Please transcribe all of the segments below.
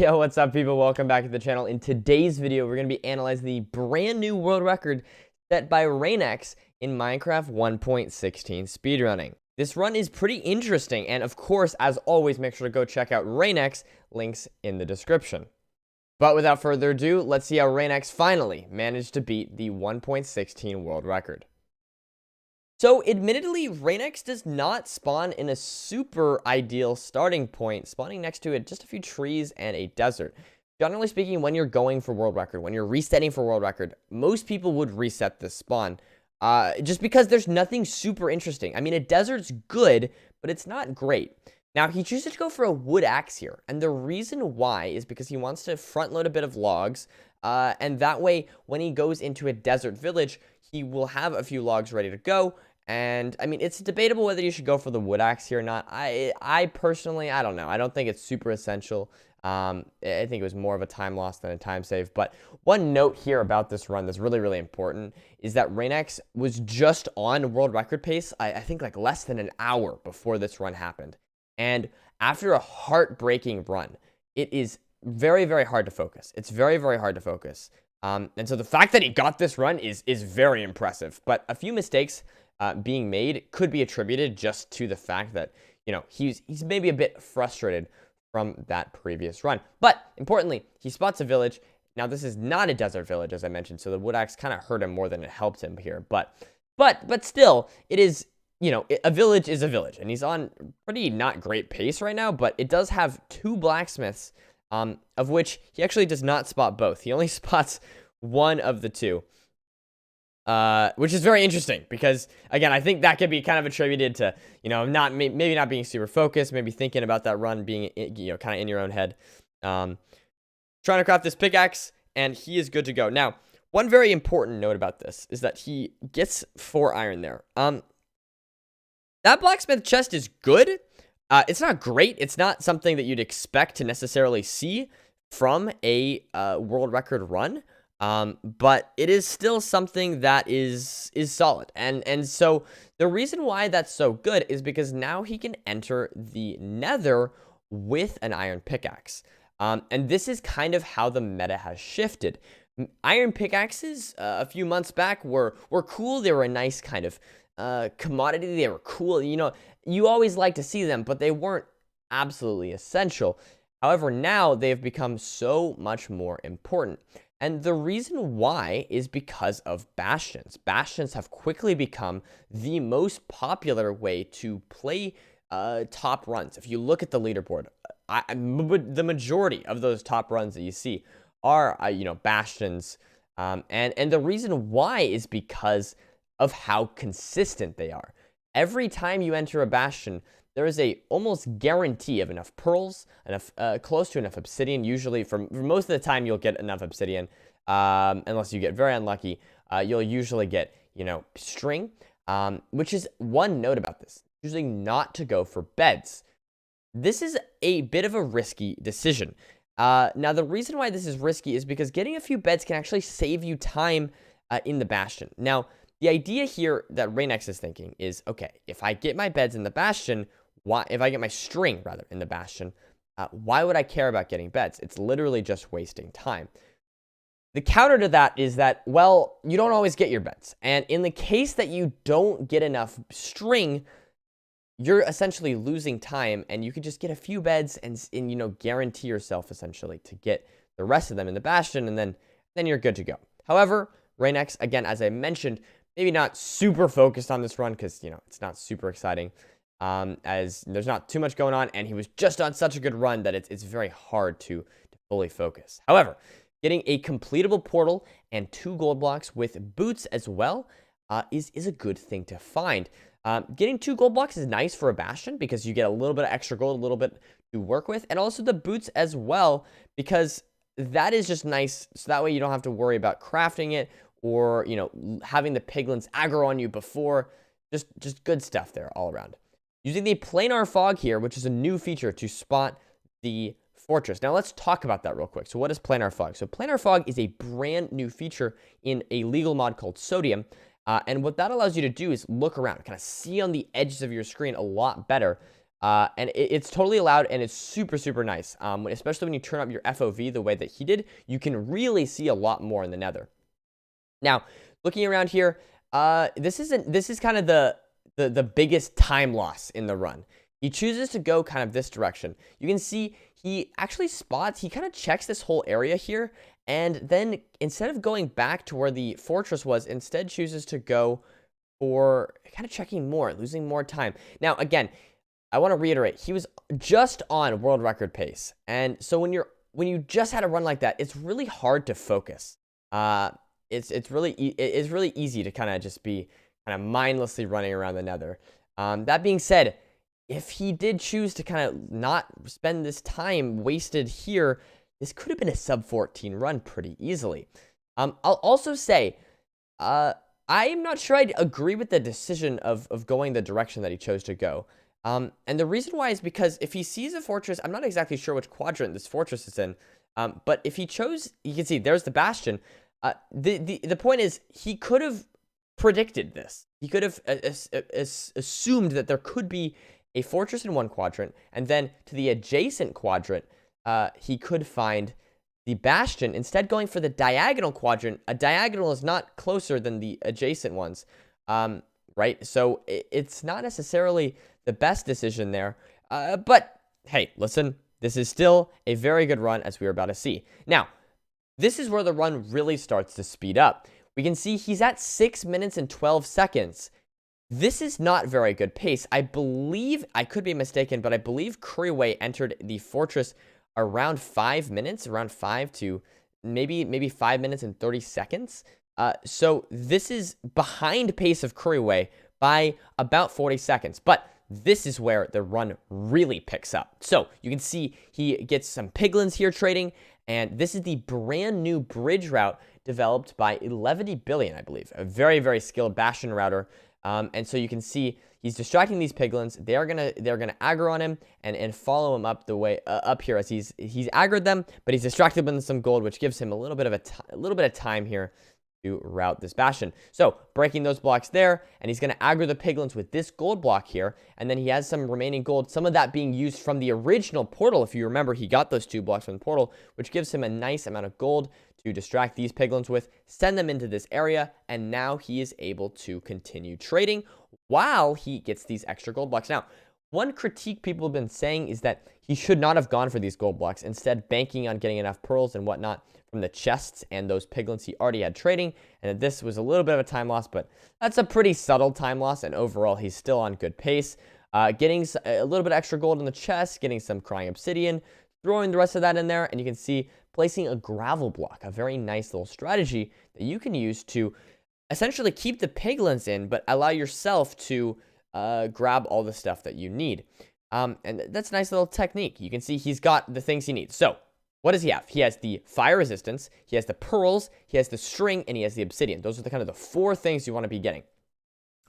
Yo, what's up, people? Welcome back to the channel. In today's video, we're going to be analyzing the brand new world record set by Reignex in Minecraft 1.16 speedrunning. This run is pretty interesting, and of course, as always, make sure to go check out Reignex, links in the description. But without further ado, let's see how Reignex finally managed to beat the 1.16 world record. So, admittedly, Reignex does not spawn in a super ideal starting point, spawning next to it just a few trees and a desert. Generally speaking, when you're going for world record, when you're resetting for world record, most people would reset this spawn, just because there's nothing super interesting. I mean, a desert's good, but it's not great. Now, he chooses to go for a wood axe here, and the reason why is because he wants to front load a bit of logs, and that way, when he goes into a desert village, he will have a few logs ready to go. And, I mean, it's debatable whether you should go for the wood axe here or not. I personally, I don't know. I don't think it's super essential. I think it was more of a time loss than a time save. But one note here about this run that's really, really important is that Reignex was just on world record pace, I think like less than an hour before this run happened. And after a heartbreaking run, it is very, very hard to focus. It's very, very hard to focus. And so the fact that he got this run is very impressive. But a few mistakes being made could be attributed just to the fact that, you know, he's maybe a bit frustrated from that previous run. But importantly, he spots a village. Now, this is not a desert village, as I mentioned, so the wood axe kind of hurt him more than it helped him here. But still, it is, you know, a village is a village, and he's on pretty not great pace right now, but it does have two blacksmiths, of which he actually does not spot both. He only spots one of the two. Which is very interesting because, again, I think that could be kind of attributed to, you know, maybe not being super focused, maybe thinking about that run being, you know, kind of in your own head. Trying to craft this pickaxe, and he is good to go. Now, one very important note about this is that he gets 4 iron there. That blacksmith chest is good. It's not great. It's not something that you'd expect to necessarily see from a world record run. But it is still something that is solid. And so the reason why that's so good is because now he can enter the Nether with an iron pickaxe. And this is kind of how the meta has shifted. Iron pickaxes, a few months back were cool. They were a nice kind of, commodity. They were cool. You know, you always like to see them, but they weren't absolutely essential. However, now they've become so much more important. And the reason why is because of bastions. Bastions have quickly become the most popular way to play top runs. If you look at the leaderboard, the majority of those top runs that you see are, you know, bastions. And the reason why is because of how consistent they are. Every time you enter a bastion, there is a almost guarantee of enough pearls, enough close to enough obsidian. Usually, for most of the time, you'll get enough obsidian. Unless you get very unlucky, you'll usually get, you know, string. Which is one note about this: usually not to go for beds. This is a bit of a risky decision. Now, the reason why this is risky is because getting a few beds can actually save you time in the bastion. Now, the idea here that Reignex is thinking is, okay, if I get my beds in the bastion, if I get my string, rather, in the bastion, why would I care about getting beds? It's literally just wasting time. The counter to that is that, well, you don't always get your beds. And in the case that you don't get enough string, you're essentially losing time, and you could just get a few beds and you know, guarantee yourself, essentially, to get the rest of them in the bastion, and then you're good to go. However, Reignex, again, as I mentioned, maybe not super focused on this run because, you know, it's not super exciting, as there's not too much going on, and he was just on such a good run that it's very hard to fully focus. However, getting a completable portal and 2 gold blocks with boots as well is a good thing to find. Getting 2 gold blocks is nice for a bastion because you get a little bit of extra gold, a little bit to work with, and also the boots as well because that is just nice, so that way you don't have to worry about crafting it or, you know, having the piglins aggro on you before. Just good stuff there all around. Using the planar fog here, which is a new feature to spot the fortress. Now, let's talk about that real quick. So what is planar fog? So planar fog is a brand new feature in a legal mod called Sodium. And what that allows you to do is look around, kind of see on the edges of your screen a lot better. And it's totally allowed, and it's super, super nice. Especially when you turn up your FOV the way that he did, you can really see a lot more in the Nether. Now, looking around here, this is kind of the biggest time loss in the run. He chooses to go kind of this direction. You can see he actually spots, he kind of checks this whole area here, and then instead of going back to where the fortress was, instead chooses to go for kind of checking more, losing more time. Now, again, I want to reiterate, he was just on world record pace. And so when you just had a run like that, it's really hard to focus. It's really easy to kind of just be kind of mindlessly running around the Nether. That being said, if he did choose to kind of not spend this time wasted here, this could have been a sub 14 run pretty easily. I'll also say, I'm not sure I'd agree with the decision of going the direction that he chose to go. And the reason why is because if he sees a fortress, I'm not exactly sure which quadrant this fortress is in, but if he chose, you can see there's the bastion. The point is, he could have predicted this. He could have assumed that there could be a fortress in one quadrant, and then to the adjacent quadrant, he could find the bastion. Instead, going for the diagonal quadrant, a diagonal is not closer than the adjacent ones, right? So it's not necessarily the best decision there, but hey, listen, this is still a very good run, as we are about to see. Now, this is where the run really starts to speed up. We can see he's at 6 minutes and 12 seconds. This is not very good pace. I believe, I could be mistaken, but I believe Curryway entered the fortress around 5 minutes, around 5 to maybe 5 minutes and 30 seconds. So this is behind pace of Curryway by about 40 seconds. But this is where the run really picks up. So you can see he gets some piglins here trading, and this is the brand new bridge route developed by 11 billion, I believe. A very, very skilled bastion router. And so you can see he's distracting these piglins. They're gonna aggro on him and follow him up the way up here as he's aggroed them, but he's distracted them with some gold, which gives him a little bit of time here to route this bastion. So breaking those blocks there, and he's gonna aggro the piglins with this gold block here, and then he has some remaining gold, some of that being used from the original portal. If you remember, he got those 2 blocks from the portal, which gives him a nice amount of gold to distract these piglins with, send them into this area, and now he is able to continue trading while he gets these extra gold blocks. Now, one critique people have been saying is that he should not have gone for these gold blocks, instead banking on getting enough pearls and whatnot from the chests and those piglins he already had trading, and that this was a little bit of a time loss, but that's a pretty subtle time loss, and overall he's still on good pace. Getting a little bit extra gold in the chest, getting some crying obsidian, throwing the rest of that in there, and you can see placing a gravel block, a very nice little strategy that you can use to essentially keep the piglins in, but allow yourself to grab all the stuff that you need. And that's a nice little technique. You can see he's got the things he needs. So what does he have? He has the fire resistance, he has the pearls, he has the string, and he has the obsidian. Those are the kind of the 4 things you want to be getting.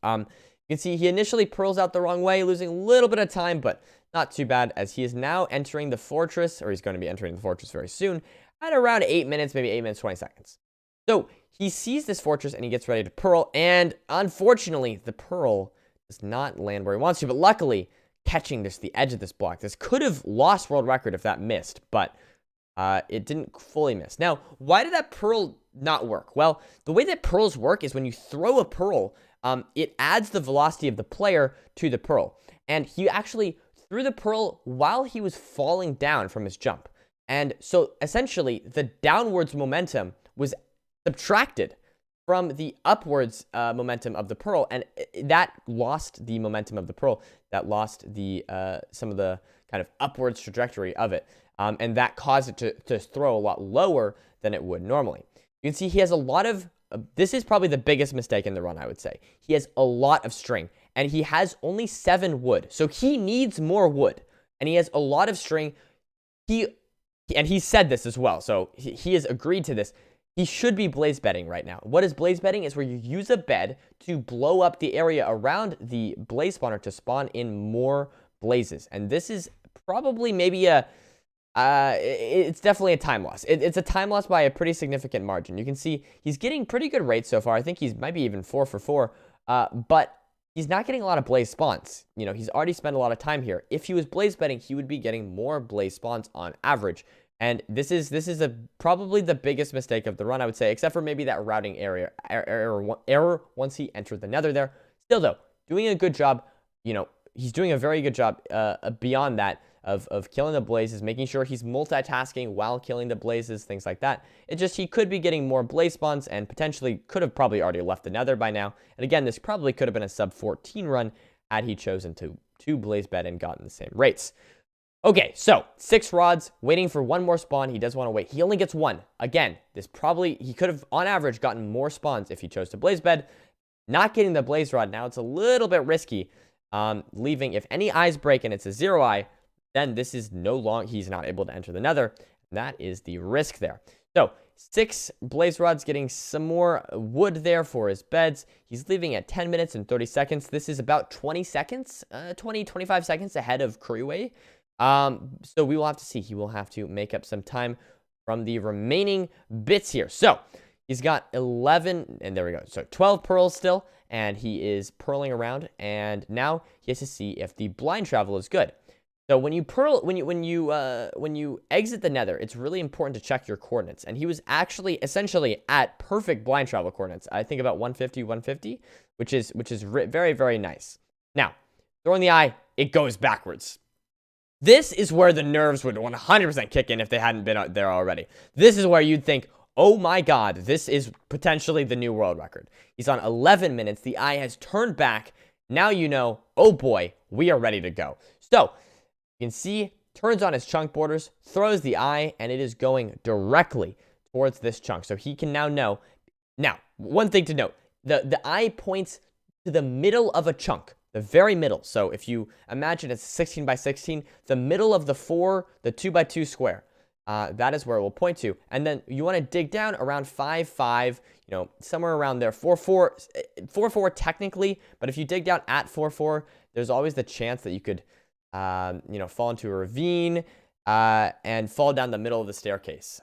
You can see he initially pearls out the wrong way, losing a little bit of time, but not too bad, as he is now entering the fortress, or he's going to be entering the fortress very soon, at around 8 minutes, maybe 8 minutes, 20 seconds. So he sees this fortress and he gets ready to pearl, and unfortunately, the pearl does not land where he wants to, but luckily, catching the edge of this block. This could have lost world record if that missed, but it didn't fully miss. Now, why did that pearl not work? Well, the way that pearls work is when you throw a pearl, it adds the velocity of the player to the pearl. And he actually threw the pearl while he was falling down from his jump. And so essentially, the downwards momentum was subtracted from the upwards momentum of the pearl, and that lost the momentum of the pearl. That lost the some of the kind of upwards trajectory of it, and that caused it to throw a lot lower than it would normally. You can see he has a lot of, this is probably the biggest mistake in the run, I would say. He has a lot of string, and he has only 7 wood, so he needs more wood, and he has a lot of string. And he said this as well, so he has agreed to this. He should be blaze bedding right now. What is blaze bedding? Is where you use a bed to blow up the area around the blaze spawner to spawn in more blazes. And this is probably maybe it's definitely a time loss. It's a time loss by a pretty significant margin. You can see he's getting pretty good rates so far. I think he's maybe even 4 for 4. But he's not getting a lot of blaze spawns. You know, he's already spent a lot of time here. If he was blaze bedding, he would be getting more blaze spawns on average. And this is probably the biggest mistake of the run, I would say, except for maybe that routing error once he entered the Nether there. Still, though, doing a good job. You know, he's doing a very good job beyond that of killing the blazes, making sure he's multitasking while killing the blazes, things like that. It just, he could be getting more blaze spawns and potentially could have probably already left the Nether by now. And again, this probably could have been a sub 14 run had he chosen to blaze bed and gotten the same rates. Okay, so 6 rods, waiting for one more spawn. He does want to wait. He only gets 1. Again, he could have, on average, gotten more spawns if he chose to blaze bed. Not getting the blaze rod, now it's a little bit risky. Leaving, if any eyes break and it's a 0 eye, then this is he's not able to enter the Nether. That is the risk there. So, 6 blaze rods, getting some more wood there for his beds. He's leaving at 10 minutes and 30 seconds. This is about 20 seconds, 25 seconds ahead of Creeway. So we will have to see. He will have to make up some time from the remaining bits here. So he's got 11, and there we go. So 12 pearls still, and he is pearling around. And now he has to see if the blind travel is good. So when you exit the Nether, it's really important to check your coordinates. And he was actually essentially at perfect blind travel coordinates. I think about 150, which is very, very nice. Now, throwing the eye, it goes backwards. This is where the nerves would 100% kick in if they hadn't been out there already. This is where you'd think, oh my god, this is potentially the new world record. He's on 11 minutes. The eye has turned back. Now you know, oh boy, we are ready to go. So, you can see, turns on his chunk borders, throws the eye, and it is going directly towards this chunk. So he can now know. Now, one thing to note, the eye points to the middle of a chunk. The very middle. So if you imagine it's 16 by 16, the middle of the 2 by 2 square, that is where it will point to. And then you want to dig down around 5.5, you know, somewhere around there. 4.4 technically, but if you dig down at 4.4, there's always the chance that you could, you know, fall into a ravine and fall down the middle of the staircase.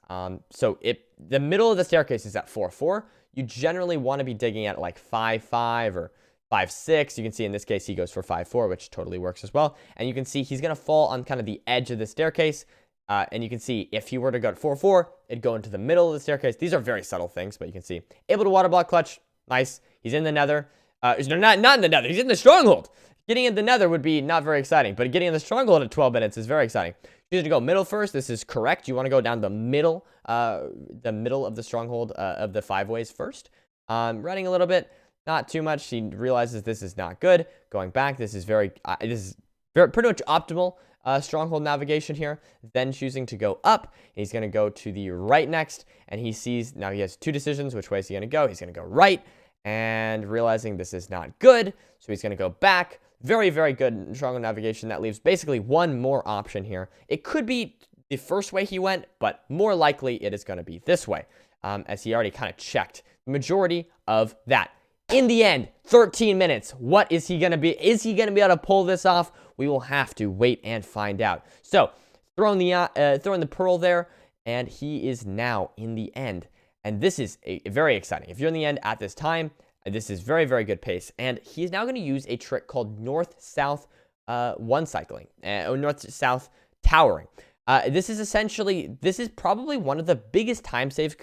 So if the middle of the staircase is at 4.4, you generally want to be digging at like 5.5 or 5.6. You can see in this case he goes for 5.4, which totally works as well. And you can see he's going to fall on kind of the edge of the staircase. And you can see if he were to go at 4.4, it'd go into the middle of the staircase. These are very subtle things, but you can see. Able to water block clutch. Nice. He's in the Nether. Not in the Nether. He's in the Stronghold. Getting in the Nether would be not very exciting, but getting in the Stronghold at 12 minutes is very exciting. Choosing to go middle first. This is correct. You want to go down the middle of the Stronghold of the 5 ways first. Running a little bit. Not too much. He realizes this is not good. Going back, this is pretty much optimal Stronghold navigation here. Then choosing to go up. He's going to go to the right next, and he sees now he has 2 decisions. Which way is he going to go? He's going to go right, and realizing this is not good, so he's going to go back. Very, very good Stronghold navigation. That leaves basically one more option here. It could be the first way he went, but more likely it is going to be this way, as he already kind of checked the majority of that. In the end, 13 minutes. What is he going to be? Is he going to be able to pull this off? We will have to wait and find out. So, throwing the pearl there, and he is now in the end. And this is very exciting. If you're in the end at this time, this is very, very good pace. And he's now going to use a trick called north-south one cycling, or north-south towering. This is probably one of the biggest time saves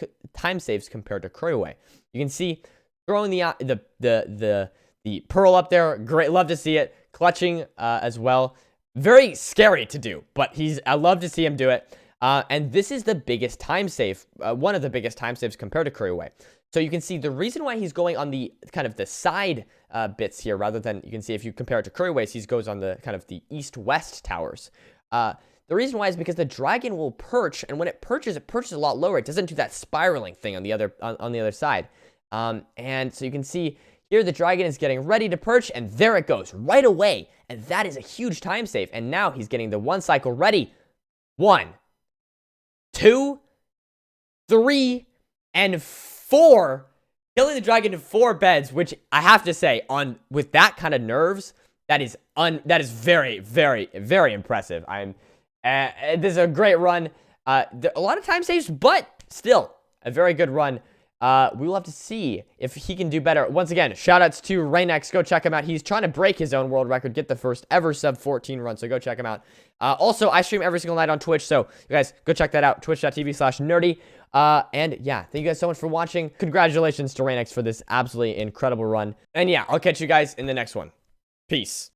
compared to Creeway. You can see throwing the pearl up there. Great, love to see it. Clutching as well. Very scary to do, but I love to see him do it. And this is the biggest time save, one of the biggest time saves compared to Creeway. So you can see the reason why he's going on the kind of the side bits here, rather than, you can see if you compare it to Creeway's, he goes on the kind of the east-west towers. The reason why is because the dragon will perch, and when it perches a lot lower. It doesn't do that spiraling thing on the other side. And so you can see here the dragon is getting ready to perch, and there it goes right away. And that is a huge time save. And now he's getting the one cycle ready. 1, 2, 3, and 4. Killing the dragon in 4 beds, which I have to say, with that kind of nerves, that is very, very, very impressive. This is a great run. A lot of time saves, but still a very good run. We will have to see if he can do better. Once again, shoutouts to Reignex. Go check him out. He's trying to break his own world record, get the first ever sub 14 run. So go check him out. Also, I stream every single night on Twitch. So you guys go check that out. Twitch.tv/nerdy. And yeah, thank you guys so much for watching. Congratulations to Reignex for this absolutely incredible run. And yeah, I'll catch you guys in the next one. Peace.